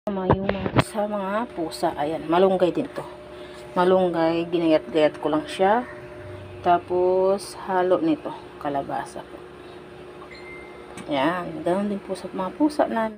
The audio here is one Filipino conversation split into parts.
Sa mga pusa, ayan, malunggay din to. Malunggay, ginayat-gayat ko lang siya. Tapos, halo nito, kalabasa ko. Ayan, ganoon din po sa mga pusa namin.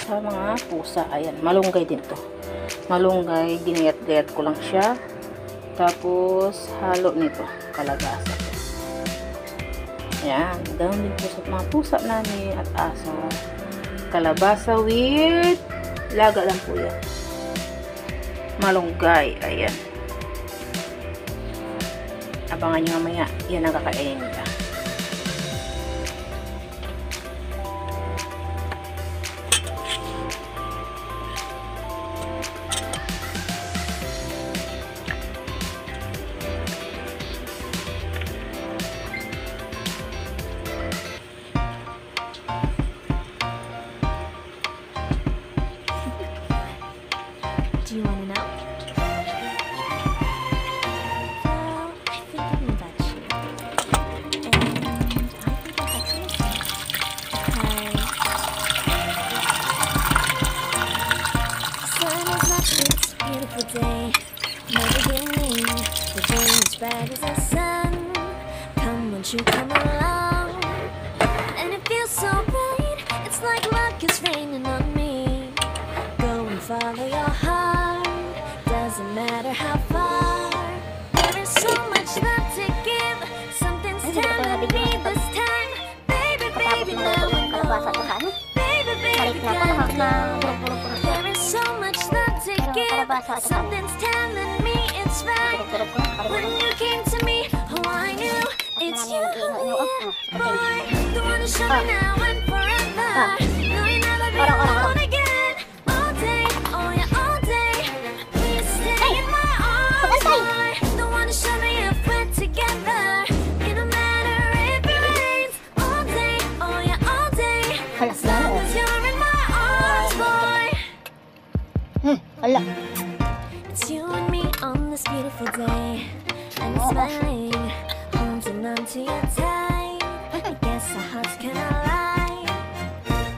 Sa mga pusa, ayan, malunggay din to. Malunggay, ginayat-gayat ko lang siya. Tapos, halo nito, kalabasa ko. Ayan, ganoon din po sa mga pusa namin at aso. Kalabasa with laga lang po yan. Malunggay, ayan. Abangan nyo mamaya, yan ang kakainin nila. Do you want to know? Well, I think I knew about you. And I think I had to listen. Sun is up, it's a beautiful day. No beginning, the day is bright as the sun. Come, won't you come along? And it feels so bright, it's like luck is raining on me. Go and follow your heart. Doesn't matter how far. There is so much love to give. Something's telling me this time. Baby, baby, now I know. Baby, baby, gotta know. There is so much love to give. Something's telling me it's right. When you came to me, oh, I knew it's you. Boy, the one to show me now and forever. No, you never be alone again. All day, oh yeah, all day. Please stay in my arms, boy. The one to show me if we're together. It don't matter if it rains. All day, oh yeah, all day. As long as you're in my arms, boy. It's you and me on this beautiful day. I'm smiling, holding on to your tight. I guess our hearts can align.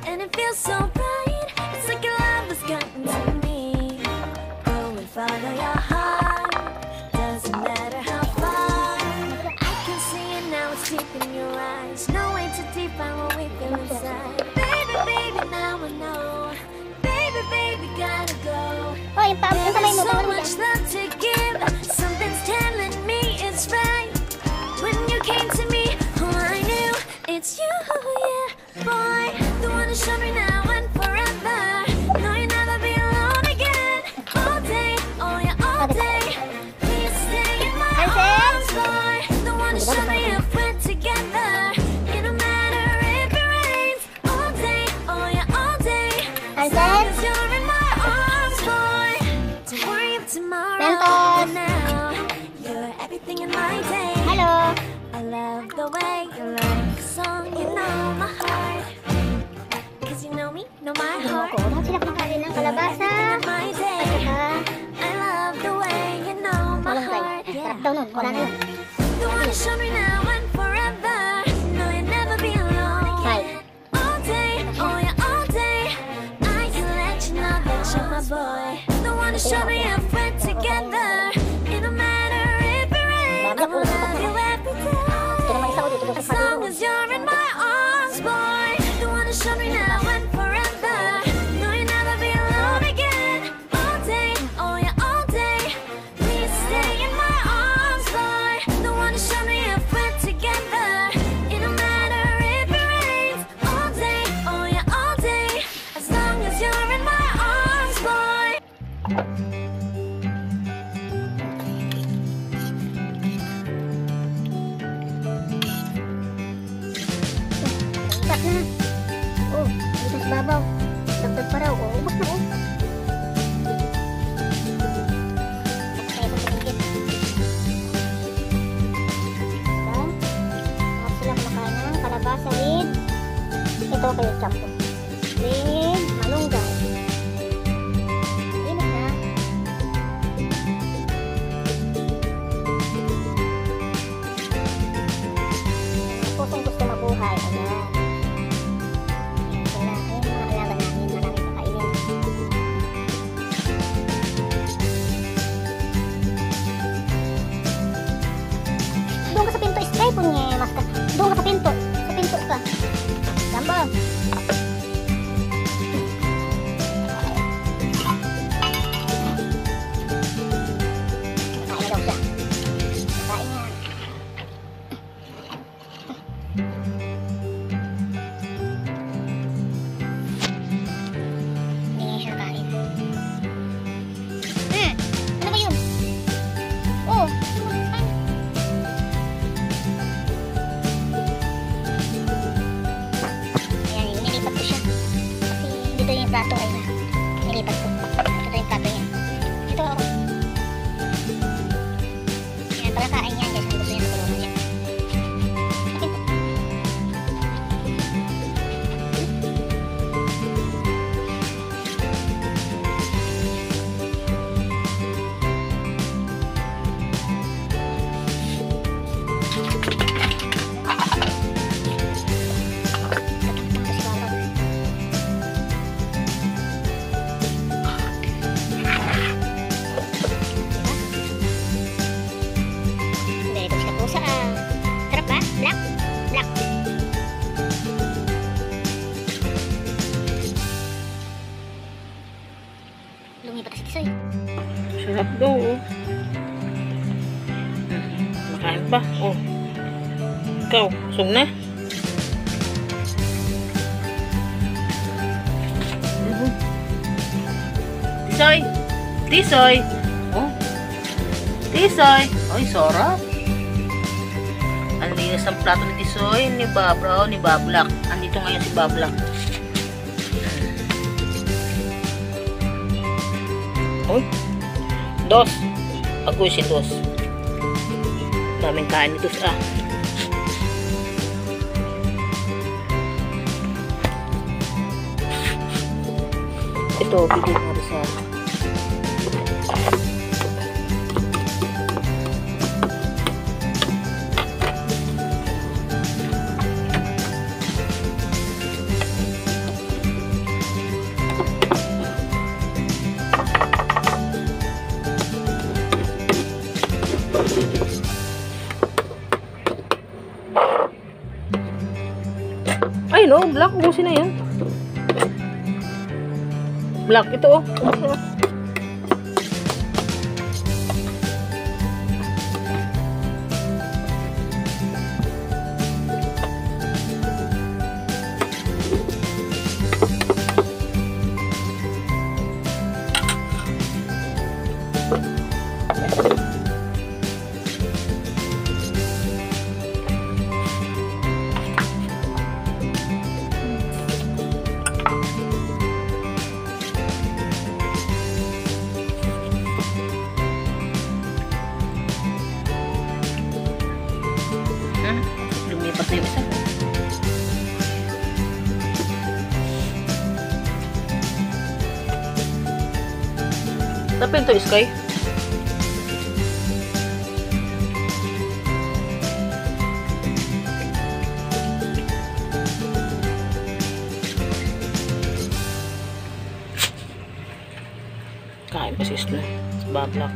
And it feels so bright. It's like your love has gotten to me. Go and follow your heart. Doesn't matter how far. I can see it now, it's deep in your eyes. No way to define what we feel inside. Baby, baby, now I know. Baby, baby, gotta go. There's so much love to give. Something's telling me it's right. When you came to me, oh, I knew it's you, yeah, boy. The one to show me now and forever. No, you'll never be alone again. All day, oh yeah, all day. Please stay in my arms, boy. The one to show me if we're together. It don't matter if it rains. All day, oh yeah, all day. As long as you're in my arms, boy. Don't worry if tomorrow and now. You're everything in my day. Hello. I love the way you like a song, you know my heart. Cause you know me, know my heart. Lahat sila kumakain ng kalabasa. Everything in my day. At I love the way you know my heart. sarap daw nun. Wala na yun. You wanna show me now and forever. No, you'll never be alone again. All day, oh yeah, all day. I can let you know that you're my boy. The one to show me if we're together. It don't matter if it rains. I will love you every day. As long as you're in my arms, boy. The one to show me now and forever. No, you'll never be alone again. All day, oh yeah, all day. Please stay in my arms, boy. The one to show me if we're together. It don't matter if it rains. All day, oh yeah, all day. As long as you're in my arms, boy. Sarap na. Oh, dito sa babaw. Dagdag pa raw. Oh, ubos na oh. Kaya ito pinigit. Sarap sila kumakain ng kalabasa with ito kayo champo. With malunggay. Init na. Pusong gusto mabuhay. Ayan. Ayan sila. Ayan yung mga alaga namin. Maraming kakainin. Doon ka sa pinto. Stay po niya. Maska. Doon ka sa pinto. Sa pinto ka. Jumbo. Kain na daw siya. Kain niya. Hindi nga siya kain. Ano ba yun? Oh, ayan, nilipat ko siya. Kasi dito yung plato ay nilipat ko. Ito yung plato niya. Ito ako. Ayan, pagkakain niya. Guys, gusto niya sa kulungan niya. Akin po. Tataktak ko si Babaw. Very good siya pusa. Sarap ba? Black? Black. Lumipat si Tisoy. Sarap daw, oh. Makain pa, oh. Ikaw, busog na. Tisoy! Tisoy! Oh. Tisoy! Ay, sarap. Ang linis ang plato ni Tisoy, ni Babraw, ni Bablak. Andito ngayon si Bablak. Oh. Dos. Ako si Dos. Daming kain ni Dos, ah. Ito, bigyan mo rin sa... Ay, no, black. Ubusin na yan. Black, ito, oh. Ubusin na. Lumipat na yung isa. Tapin to, Sky. Kain pa si Snow. Sa Bablak.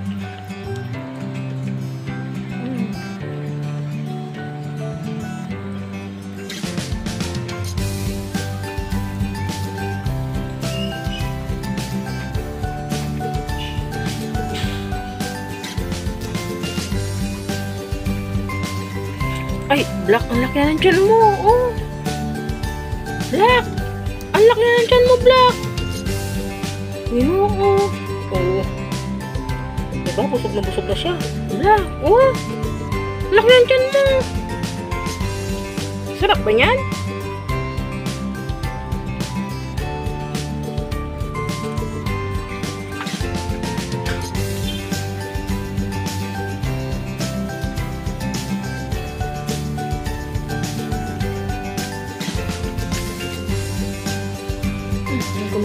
Ay, Black, ang laki na ng tiyan mo. Oh. Black, ang laki na ng tiyan mo, Black. Yun mo, oh. Oh. Diba, busog na siya. Black, oh. Ang laki na ng tiyan mo. Sarap ba yan?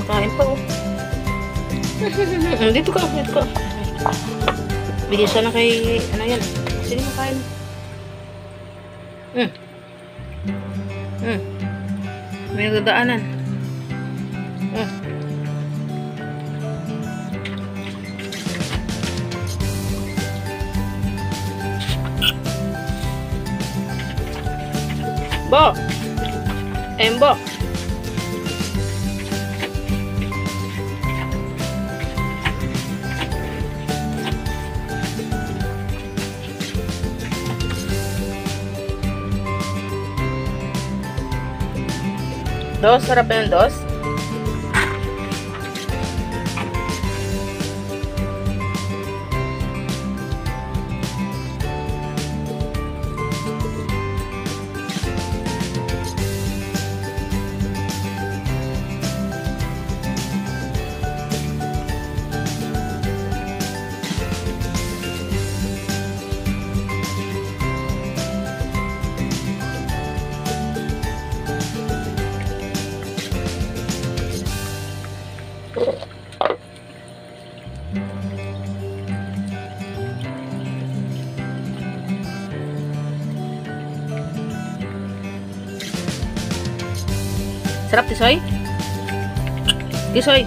Kumakain pa, oh. Dito ka, dito ka. Bigyan siya na kay, ano yan. Sige, makain. May nagdadaanan. Bo! Embo! Dos, sarap yung dos. Sarap, Tisoy? Tisoy,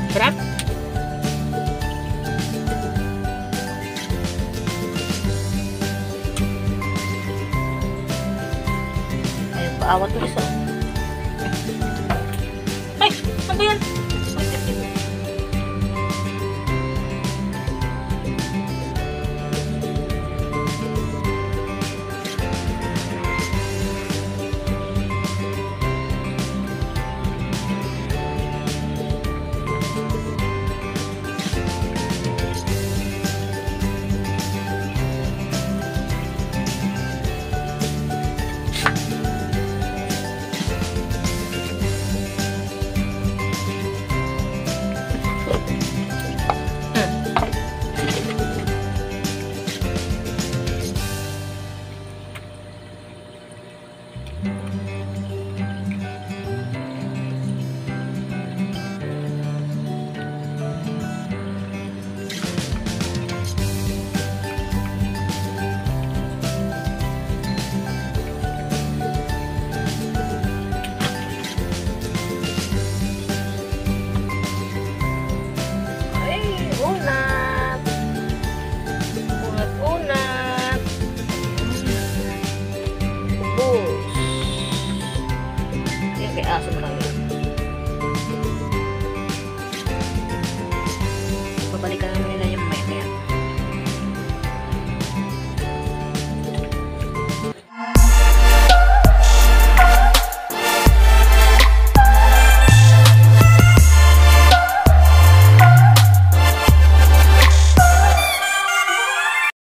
sarap? Ayun, paawat ko isa.